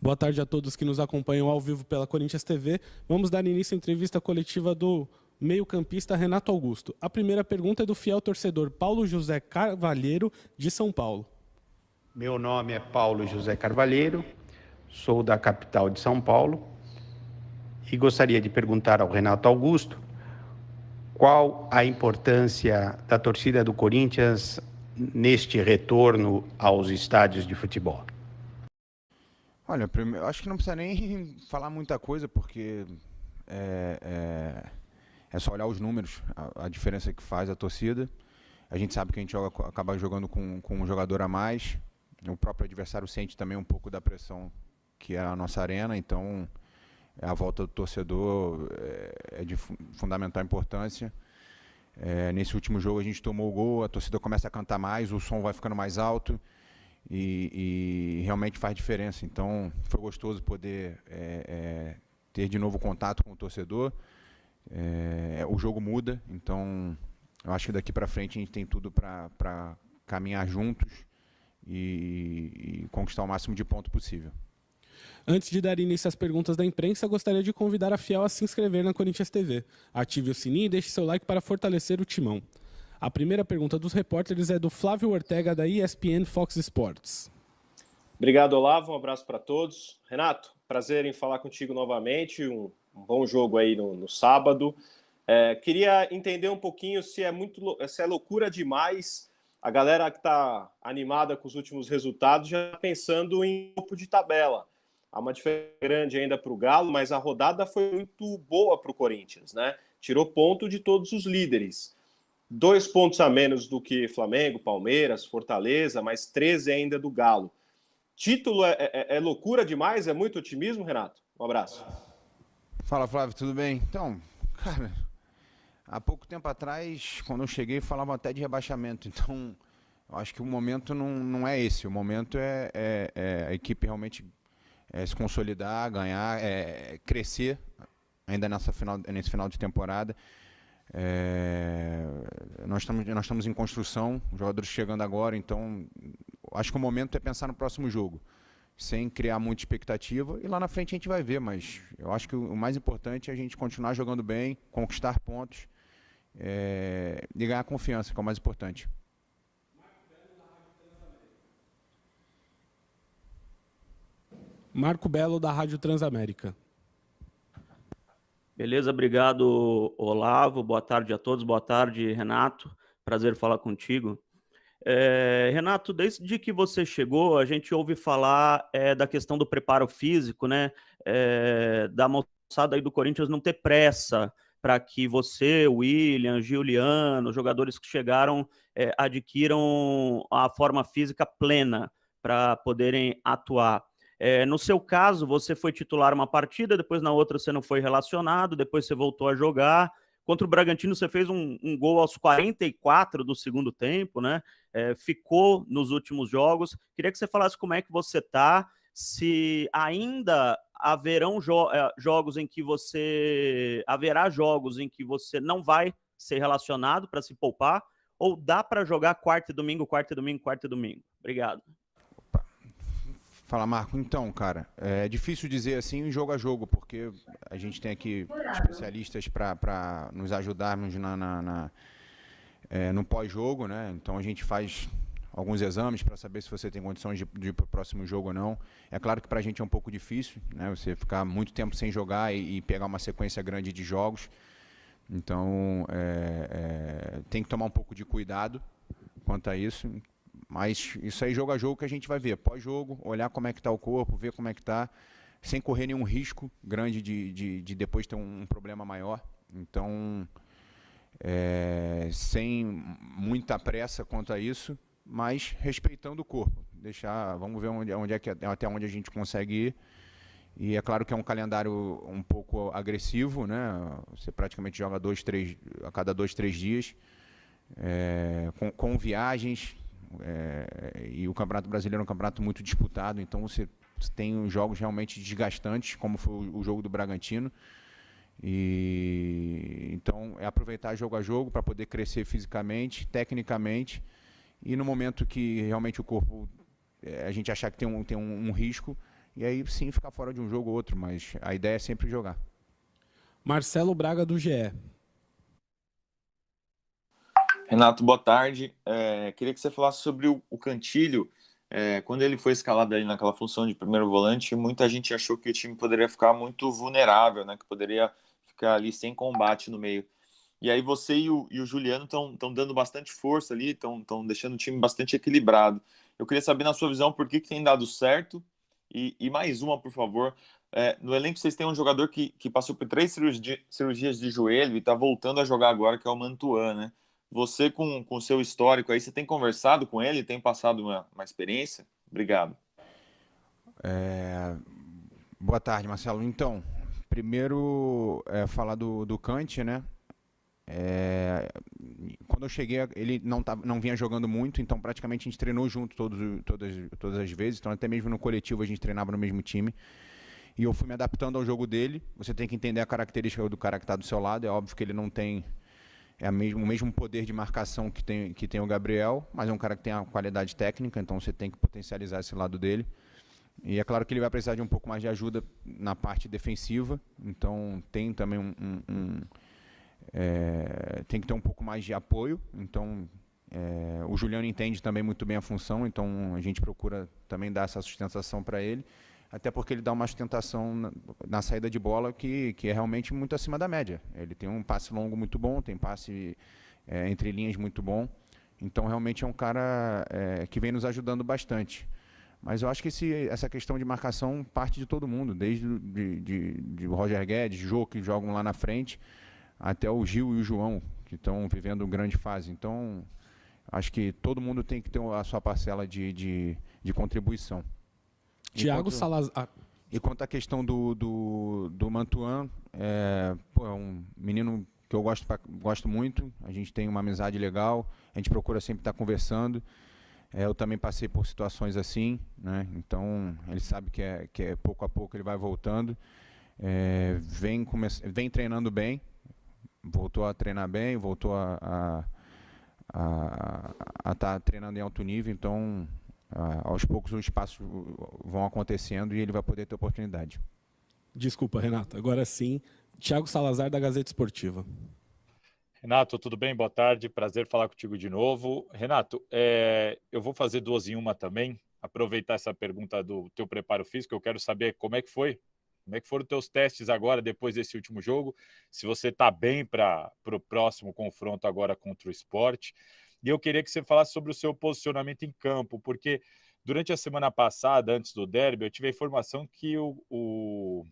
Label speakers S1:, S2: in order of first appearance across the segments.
S1: Boa tarde a todos que nos acompanham ao vivo pela Corinthians TV. Vamos dar início à entrevista coletiva do meio-campista Renato Augusto. A primeira pergunta é do fiel torcedor Paulo José Carvalheiro, de São Paulo.
S2: Meu nome é Paulo José Carvalheiro, sou da capital de São Paulo e gostaria de perguntar ao Renato Augusto qual a importância da torcida do Corinthians neste retorno aos estádios de futebol.
S3: Olha, eu acho que não precisa nem falar muita coisa, porque é só olhar os números, a diferença que faz a torcida. A gente sabe que a gente acaba jogando com um jogador a mais. O próprio adversário sente também um pouco da pressão que é a nossa arena, então a volta do torcedor é de fundamental importância. Nesse último jogo a gente tomou o gol, a torcida começa a cantar mais, o som vai ficando mais alto. E realmente faz diferença. Então foi gostoso poder ter de novo contato com o torcedor. O jogo muda, então eu acho que daqui para frente a gente tem tudo para caminhar juntos e conquistar o máximo de ponto possível.
S1: Antes de dar início às perguntas da imprensa, gostaria de convidar a fiel a se inscrever na Corinthians TV. Ative o sininho e deixe seu like para fortalecer o timão. A primeira pergunta dos repórteres é do Flávio Ortega, da ESPN Fox Sports.
S4: Obrigado, Olavo. Um abraço para todos. Renato, prazer em falar contigo novamente. Um bom jogo aí no sábado. Queria entender um pouquinho se é loucura demais a galera que está animada com os últimos resultados, já pensando em grupo de tabela. Há uma diferença grande ainda para o Galo, mas a rodada foi muito boa para o Corinthians, né? Tirou ponto de todos os líderes. 2 pontos a menos do que Flamengo, Palmeiras, Fortaleza, mas 13 ainda do Galo. Título é loucura demais? É muito otimismo, Renato? Um abraço.
S3: Fala, Flávio, tudo bem? Então, cara, há pouco tempo atrás, quando eu cheguei, falavam até de rebaixamento. Então, eu acho que o momento não é esse. O momento é a equipe realmente se consolidar, ganhar, crescer ainda nesse final de temporada. Nós estamos em construção, os jogadores chegando agora, então acho que o momento é pensar no próximo jogo, sem criar muita expectativa, e lá na frente a gente vai ver, mas eu acho que o mais importante é a gente continuar jogando bem, conquistar pontos e ganhar confiança, que é o mais importante.
S1: Marco Belo, da Rádio Transamérica.
S5: Beleza, obrigado, Olavo. Boa tarde a todos. Boa tarde, Renato. Prazer falar contigo. Renato, desde que você chegou, a gente ouve falar da questão do preparo físico, né? Da moçada aí do Corinthians não ter pressa para que você, William, Giuliano, jogadores que chegaram, adquiram a forma física plena para poderem atuar. No seu caso, você foi titular uma partida, depois na outra você não foi relacionado, depois você voltou a jogar. Contra o Bragantino você fez um gol aos 44 do segundo tempo, né? Ficou nos últimos jogos. Queria que você falasse como é que você está, se ainda haverão jogos em que haverá jogos em que você não vai ser relacionado para se poupar, ou dá para jogar quarta e domingo, quarta e domingo, quarta e domingo. Obrigado.
S3: Fala, Marco. Então, cara, é difícil dizer assim jogo a jogo, porque a gente tem aqui especialistas para nos ajudarmos no pós-jogo, né? Então a gente faz alguns exames para saber se você tem condições de ir para o próximo jogo ou não. É claro que para a gente é um pouco difícil, né? Você ficar muito tempo sem jogar e pegar uma sequência grande de jogos. Então, tem que tomar um pouco de cuidado quanto a isso. Mas isso aí, jogo a jogo, que a gente vai ver. Pós-jogo, olhar como é que está o corpo, ver como é que está, sem correr nenhum risco grande de depois ter um problema maior. Então, sem muita pressa quanto a isso, mas respeitando o corpo. Vamos ver até onde a gente consegue ir. E é claro que é um calendário um pouco agressivo, né? Você praticamente joga a cada 2, 3 dias, com viagens. E o Campeonato Brasileiro é um campeonato muito disputado, então você tem jogos realmente desgastantes, como foi o jogo do Bragantino. Então é aproveitar jogo a jogo para poder crescer fisicamente, tecnicamente, e no momento que realmente o corpo, a gente achar que tem um risco, e aí sim ficar fora de um jogo ou outro, mas a ideia é sempre jogar.
S1: Marcelo Braga, do GE.
S6: Renato, boa tarde. Queria que você falasse sobre o Cantilho. Quando ele foi escalado ali naquela função de primeiro volante, muita gente achou que o time poderia ficar muito vulnerável, né? Que poderia ficar ali sem combate no meio. E aí você e o Juliano estão dando bastante força ali, estão deixando o time bastante equilibrado. Eu queria saber, na sua visão, por que tem dado certo. E mais uma, por favor. No elenco vocês têm um jogador que passou por 3 cirurgias de joelho e está voltando a jogar agora, que é o Mantuan, né? Você, com o seu histórico aí, você tem conversado com ele? Tem passado uma experiência? Obrigado.
S3: Boa tarde, Marcelo. Então, primeiro, falar do Kant, né? Quando eu cheguei, ele não vinha jogando muito, então praticamente a gente treinou junto todas as vezes, então até mesmo no coletivo a gente treinava no mesmo time. E eu fui me adaptando ao jogo dele. Você tem que entender a característica do cara que está do seu lado. É óbvio que ele não tem o mesmo poder de marcação que tem o Gabriel, mas é um cara que tem a qualidade técnica, então você tem que potencializar esse lado dele. E é claro que ele vai precisar de um pouco mais de ajuda na parte defensiva, então tem também tem que ter um pouco mais de apoio. Então o Juliano entende também muito bem a função, então a gente procura também dar essa sustentação para ele, até porque ele dá uma sustentação na saída de bola que é realmente muito acima da média. Ele tem um passe longo muito bom, tem passe entre linhas muito bom, então realmente é um cara que vem nos ajudando bastante. Mas eu acho que essa questão de marcação parte de todo mundo, desde de Roger Guedes, Jô, que jogam lá na frente, até o Gil e o João, que estão vivendo grande fase. Então, acho que todo mundo tem que ter a sua parcela de contribuição.
S1: Thiago Salazar.
S3: E quanto à questão do Mantuan, é um menino que eu gosto muito, a gente tem uma amizade legal, a gente procura sempre estar conversando. Eu também passei por situações assim, né? Então ele sabe que é pouco a pouco ele vai voltando, vem treinando bem, voltou a treinar bem, voltou a estar treinando em alto nível, então aos poucos os passos vão acontecendo e ele vai poder ter oportunidade.
S1: Desculpa, Renato. Agora sim, Thiago Salazar, da Gazeta Esportiva.
S7: Renato, tudo bem? Boa tarde, prazer falar contigo de novo. Renato, eu vou fazer 2 em 1 também, aproveitar essa pergunta do teu preparo físico, eu quero saber como é que foi, como é que foram os teus testes agora, depois desse último jogo, se você está bem para o próximo confronto agora contra o Sport. E eu queria que você falasse sobre o seu posicionamento em campo, porque durante a semana passada, antes do derby, eu tive a informação que o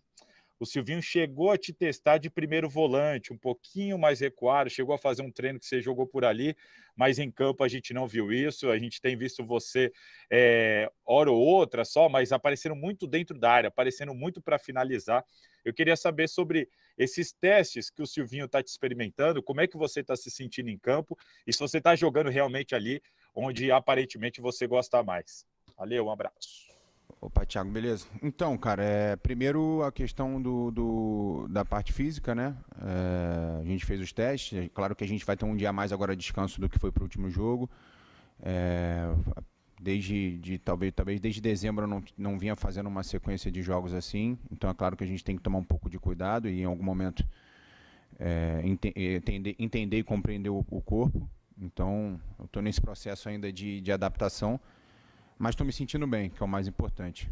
S7: Silvinho chegou a te testar de primeiro volante, um pouquinho mais recuado, chegou a fazer um treino que você jogou por ali, mas em campo a gente não viu isso, a gente tem visto você hora ou outra só, mas aparecendo muito dentro da área, aparecendo muito para finalizar. Eu queria saber sobre esses testes que o Silvinho está te experimentando, como é que você está se sentindo em campo e se você está jogando realmente ali onde aparentemente você gosta mais. Valeu, um abraço.
S3: Opa, Thiago, beleza? Então, cara, primeiro a questão da parte física, né? A gente fez os testes, claro que a gente vai ter um dia a mais agora de descanso do que foi para o último jogo. Talvez desde dezembro eu não vinha fazendo uma sequência de jogos assim, então é claro que a gente tem que tomar um pouco de cuidado e em algum momento entender e compreender o corpo. Então, eu estou nesse processo ainda de adaptação, mas estou me sentindo bem, que é o mais importante.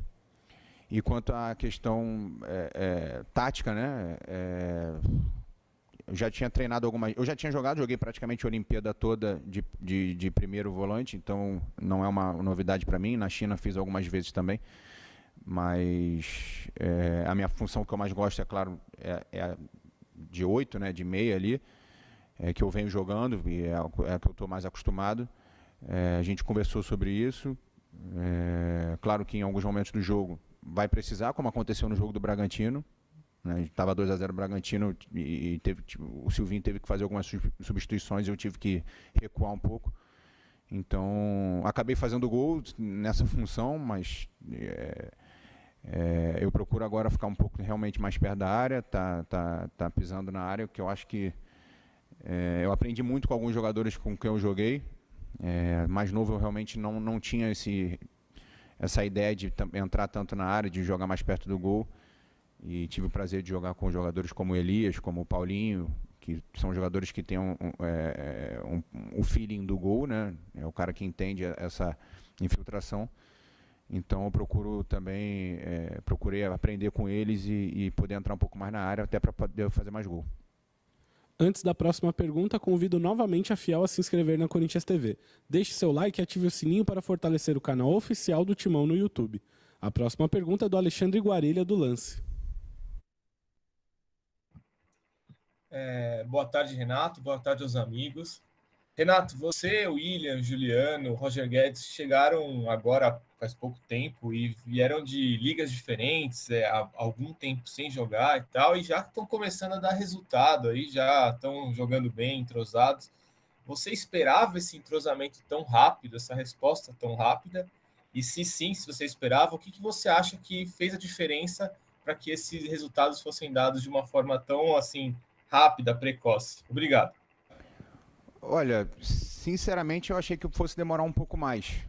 S3: E quanto à questão tática, né? Eu já tinha treinado eu já tinha joguei praticamente a Olimpíada toda de primeiro volante, então não é uma novidade para mim. Na China fiz algumas vezes também, mas a minha função que eu mais gosto, é claro, é de 8, né? De meia ali, que eu venho jogando e é a que eu estou mais acostumado. A gente conversou sobre isso. Claro que em alguns momentos do jogo vai precisar, como aconteceu no jogo do Bragantino, né? Estava 2-0 o Bragantino e o Silvinho teve que fazer algumas substituições e eu tive que recuar um pouco. Então, acabei fazendo gol nessa função, mas eu procuro agora ficar um pouco realmente mais perto da área, tá pisando na área, que eu acho que eu aprendi muito com alguns jogadores com quem eu joguei. Mais novo eu realmente não tinha essa ideia de entrar tanto na área, de jogar mais perto do gol. E tive o prazer de jogar com jogadores como o Elias, como o Paulinho, que são jogadores que têm o feeling do gol, né? É o cara que entende essa infiltração. Então eu procuro também, procurei aprender com eles e poder entrar um pouco mais na área, até para poder fazer mais gol.
S1: Antes da próxima pergunta, convido novamente a Fiel a se inscrever na Corinthians TV. Deixe seu like e ative o sininho para fortalecer o canal oficial do Timão no YouTube. A próxima pergunta é do Alexandre Guarilha, do Lance.
S8: Boa tarde, Renato. Boa tarde aos amigos. Renato, você, o William, o Juliano, o Roger Guedes chegaram agora faz pouco tempo e vieram de ligas diferentes, há algum tempo sem jogar e tal, e já estão começando a dar resultado aí, já estão jogando bem, entrosados. Você esperava esse entrosamento tão rápido, essa resposta tão rápida? E se sim, se você esperava, o que você acha que fez a diferença para que esses resultados fossem dados de uma forma tão assim rápida, precoce? Obrigado.
S3: Olha, sinceramente eu achei que fosse demorar um pouco mais,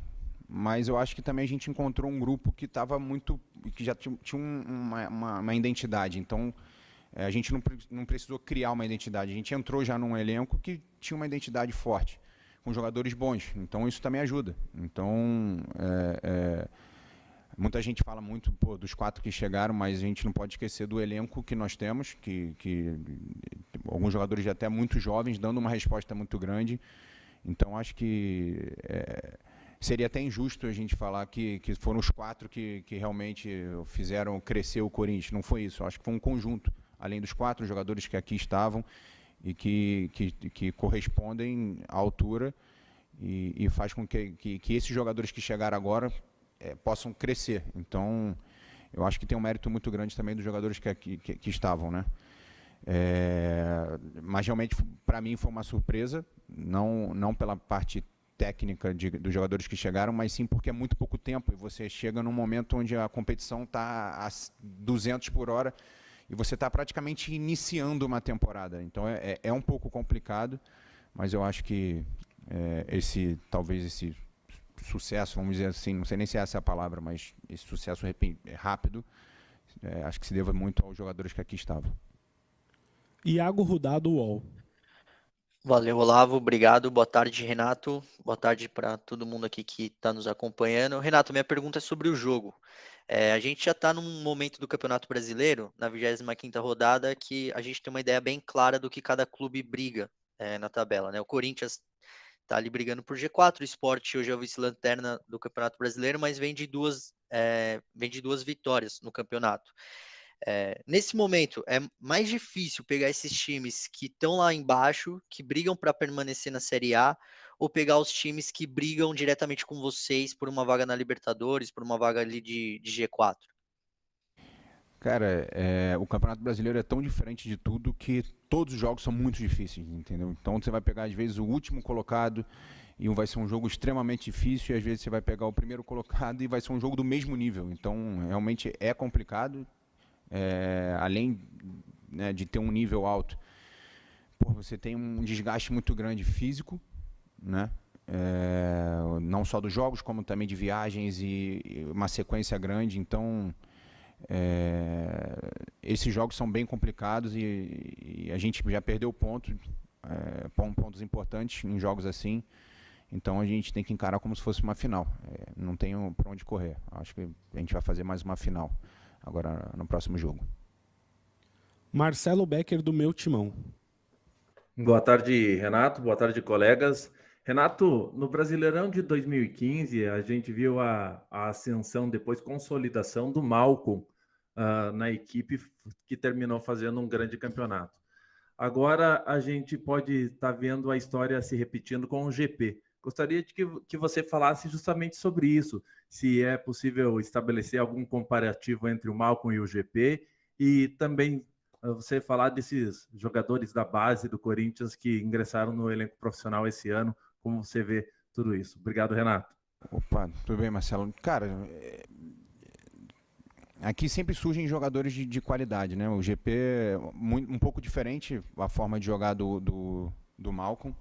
S3: mas eu acho que também a gente encontrou um grupo que estava que já tinha uma identidade, então a gente não precisou criar uma identidade, a gente entrou já num elenco que tinha uma identidade forte, com jogadores bons, então isso também ajuda. Então, muita gente fala muito dos 4 que chegaram, mas a gente não pode esquecer do elenco que nós temos, que alguns jogadores já até muito jovens, dando uma resposta muito grande. Então, acho que seria até injusto a gente falar que foram os 4 que realmente fizeram crescer o Corinthians. Não foi isso. Acho que foi um conjunto, além dos 4 jogadores que aqui estavam e que correspondem à altura e faz com que esses jogadores que chegaram agora possam crescer. Então, eu acho que tem um mérito muito grande também dos jogadores que estavam, né? Mas realmente, para mim, foi uma surpresa, não pela parte técnica dos jogadores que chegaram, mas sim porque é muito pouco tempo e você chega num momento onde a competição está a 200 por hora e você está praticamente iniciando uma temporada. Então, é um pouco complicado, mas eu acho que talvez esse sucesso, vamos dizer assim, não sei nem se essa é a palavra, mas esse sucesso rápido, acho que se deva muito aos jogadores que aqui estavam.
S1: Iago Rudá, do UOL.
S9: Valeu, Olavo, obrigado. Boa tarde, Renato. Boa tarde para todo mundo aqui que está nos acompanhando. Renato, minha pergunta é sobre o jogo. A gente já está num momento do Campeonato Brasileiro, na 25ª rodada, que a gente tem uma ideia bem clara do que cada clube briga na tabela, né? O Corinthians está ali brigando por G4, o Sport hoje é o vice-lanterna do Campeonato Brasileiro, mas vem de duas vitórias no campeonato. Nesse momento, é mais difícil pegar esses times que estão lá embaixo, que brigam para permanecer na Série A, ou pegar os times que brigam diretamente com vocês por uma vaga na Libertadores, por uma vaga ali de G4?
S3: Cara, o Campeonato Brasileiro é tão diferente de tudo que todos os jogos são muito difíceis, entendeu? Então você vai pegar, às vezes, o último colocado e vai ser um jogo extremamente difícil, e às vezes você vai pegar o primeiro colocado e vai ser um jogo do mesmo nível. Então, realmente é complicado. Além, né, de ter um nível alto, você tem um desgaste muito grande físico, né? Não só dos jogos, como também de viagens e uma sequência grande. Então, esses jogos são bem complicados e a gente já perdeu pontos importantes em jogos assim. Então a gente tem que encarar como se fosse uma final. Não tem para onde correr. Acho que a gente vai fazer mais uma final agora no próximo jogo.
S1: Marcelo Becker, do Meu Timão.
S10: Boa tarde, Renato. Boa tarde, colegas. Renato, no Brasileirão de 2015, a gente viu a ascensão, depois consolidação do Malcom na equipe que terminou fazendo um grande campeonato. Agora a gente pode estar vendo a história se repetindo com o GP. Gostaria de que você falasse justamente sobre isso, se é possível estabelecer algum comparativo entre o Malcom e o GP, e também você falar desses jogadores da base do Corinthians que ingressaram no elenco profissional esse ano, como você vê tudo isso. Obrigado, Renato.
S3: Opa, tudo bem, Marcelo. Cara, aqui sempre surgem jogadores de qualidade, né? O GP é um pouco diferente a forma de jogar do Malcom.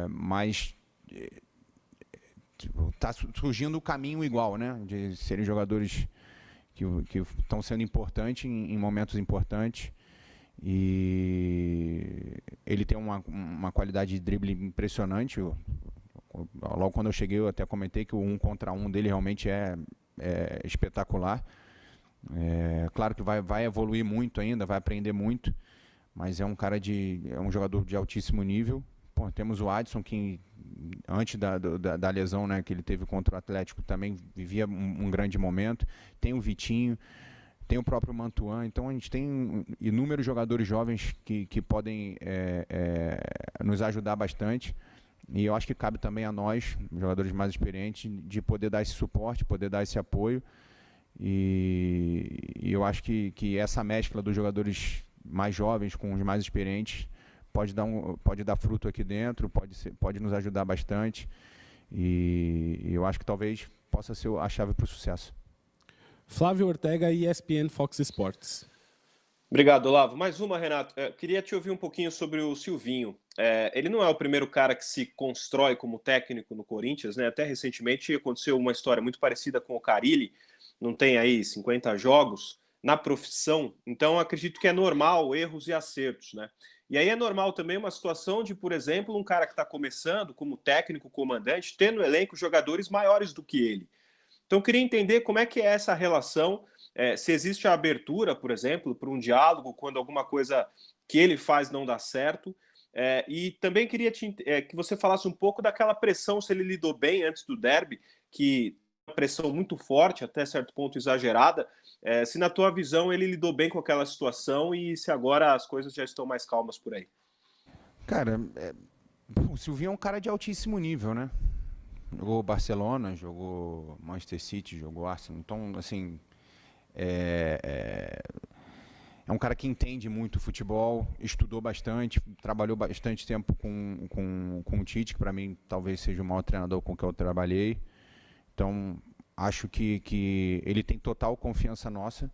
S3: Mas tá surgindo o caminho igual, né? De serem jogadores que estão sendo importantes em momentos importantes. E ele tem uma qualidade de drible impressionante. Logo quando eu cheguei, eu até comentei que o 1 contra 1 dele realmente é espetacular. Claro que vai evoluir muito ainda, vai aprender muito, mas é um jogador de altíssimo nível. Pô, temos o Adson, que antes da lesão, né, que ele teve contra o Atlético, também vivia um grande momento. Tem o Vitinho, tem o próprio Mantuan. Então a gente tem inúmeros jogadores jovens que podem nos ajudar bastante. E eu acho que cabe também a nós, jogadores mais experientes, de poder dar esse suporte, poder dar esse apoio. E eu acho que essa mescla dos jogadores mais jovens com os mais experientes pode dar fruto aqui dentro, pode nos ajudar bastante. E eu acho que talvez possa ser a chave para o sucesso.
S1: Flávio Ortega, ESPN Fox Sports.
S4: Obrigado, Olavo. Mais uma, Renato. Queria te ouvir um pouquinho sobre o Silvinho. Ele não é o primeiro cara que se constrói como técnico no Corinthians, né? Até recentemente aconteceu uma história muito parecida com o Carille. Não tem aí 50 jogos na profissão. Então, acredito que é normal erros e acertos, né? E aí é normal também uma situação de, por exemplo, um cara que está começando como técnico, comandante, ter no elenco jogadores maiores do que ele. Então, eu queria entender como é que é essa relação, se existe a abertura, por exemplo, para um diálogo quando alguma coisa que ele faz não dá certo. E também queria que você falasse um pouco daquela pressão, se ele lidou bem antes do derby, que uma pressão muito forte, até certo ponto exagerada. Se na tua visão ele lidou bem com aquela situação e se agora as coisas já estão mais calmas por aí.
S3: Cara, o Silvinho é um cara de altíssimo nível, né? Jogou Barcelona, jogou Manchester City, jogou Arsenal. Então, assim, é um cara que entende muito futebol, estudou bastante, trabalhou bastante tempo com o Tite, que para mim talvez seja o maior treinador com que eu trabalhei. Então, acho que ele tem total confiança nossa.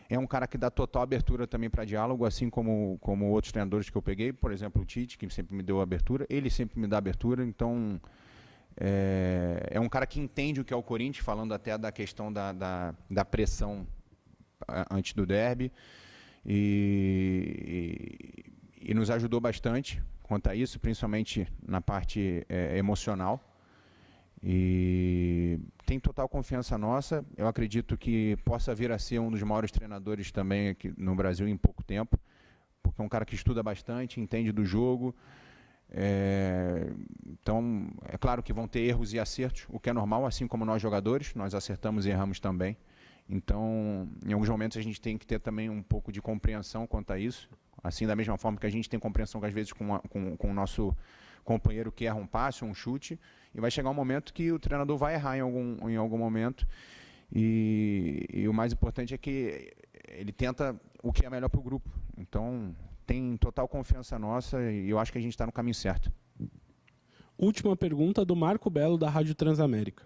S3: É um cara que dá total abertura também para diálogo, assim como outros treinadores que eu peguei. Por exemplo, o Tite, que sempre me deu abertura. Ele sempre me dá abertura, então... É um cara que entende o que é o Corinthians, falando até da questão da pressão antes do derby, e nos ajudou bastante quanto a isso, principalmente na parte emocional, e tem total confiança nossa. Eu acredito que possa vir a ser um dos maiores treinadores também aqui no Brasil em pouco tempo, porque é um cara que estuda bastante, entende do jogo. Então, é claro que vão ter erros e acertos, o que é normal, assim como nós jogadores, nós acertamos e erramos também. Então, em alguns momentos a gente tem que ter também um pouco de compreensão quanto a isso, assim da mesma forma que a gente tem compreensão que às vezes com o nosso companheiro que erra um passe, um chute, e vai chegar um momento que o treinador vai errar em algum momento, e o mais importante é que ele tenta o que é melhor para o grupo. Então, tem total confiança nossa e eu acho que a gente está no caminho certo.
S1: Última pergunta do Marco Belo, da Rádio Transamérica.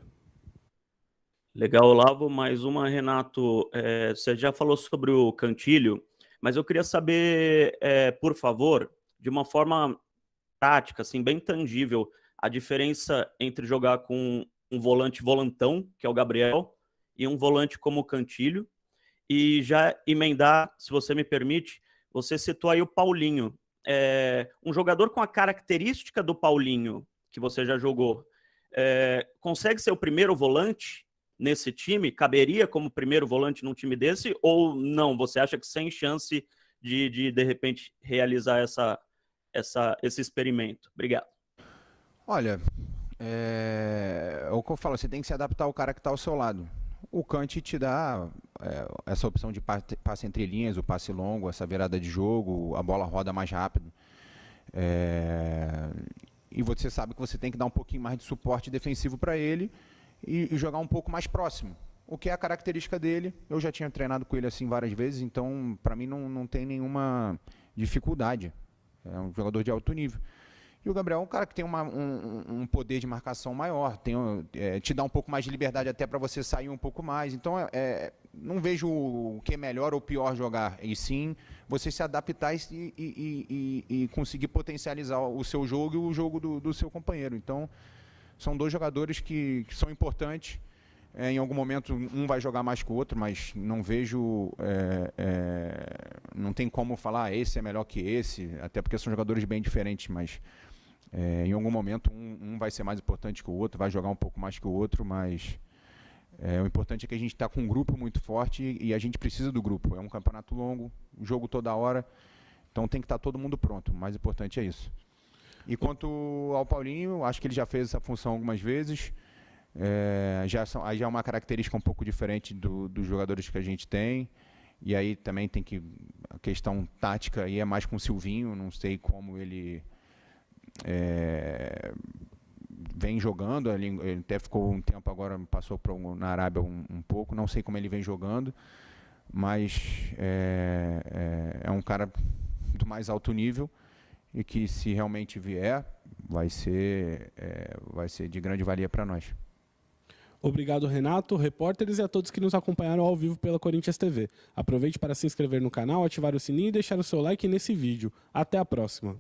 S5: Legal, Olavo. Mais uma, Renato. Você já falou sobre o Cantilho, mas eu queria saber, por favor, de uma forma prática, assim, bem tangível, a diferença entre jogar com um volante volantão, que é o Gabriel, e um volante como o Cantilho, e já emendar, se você me permite, você citou aí o Paulinho. Um jogador com a característica do Paulinho, que você já jogou, consegue ser o primeiro volante nesse time? Caberia como primeiro volante num time desse? Ou não? Você acha que sem chance de repente, realizar esse experimento? Obrigado.
S3: Olha, o que eu falo, você tem que se adaptar ao cara que está ao seu lado. O Kanté te dá essa opção de passe entre linhas, o passe longo, essa virada de jogo, a bola roda mais rápido. E você sabe que você tem que dar um pouquinho mais de suporte defensivo para ele e jogar um pouco mais próximo, o que é a característica dele. Eu já tinha treinado com ele assim várias vezes, então para mim não tem nenhuma dificuldade. É um jogador de alto nível. E o Gabriel é um cara que tem um poder de marcação maior, te dá um pouco mais de liberdade até para você sair um pouco mais. Então, não vejo o que é melhor ou pior jogar, e sim você se adaptar e conseguir potencializar o seu jogo e o jogo do seu companheiro. Então, são dois jogadores que são importantes. Em algum momento um vai jogar mais que o outro, mas não vejo, não tem como falar esse é melhor que esse, até porque são jogadores bem diferentes, mas em algum momento um vai ser mais importante que o outro, vai jogar um pouco mais que o outro, mas o importante é que a gente está com um grupo muito forte e a gente precisa do grupo. É um campeonato longo, jogo toda hora, então tem que estar todo mundo pronto, o mais importante é isso. E quanto ao Paulinho, acho que ele já fez essa função algumas vezes. Aí já é uma característica um pouco diferente dos jogadores que a gente tem, e aí também tem que a questão tática aí é mais com o Silvinho, não sei como ele vem jogando, ele até ficou um tempo agora, passou na Arábia um pouco, não sei como ele vem jogando, mas é um cara do mais alto nível e que se realmente vier vai ser de grande valia para nós.
S1: Obrigado, Renato, repórteres e a todos que nos acompanharam ao vivo pela Corinthians TV. Aproveite para se inscrever no canal, ativar o sininho e deixar o seu like nesse vídeo. Até a próxima!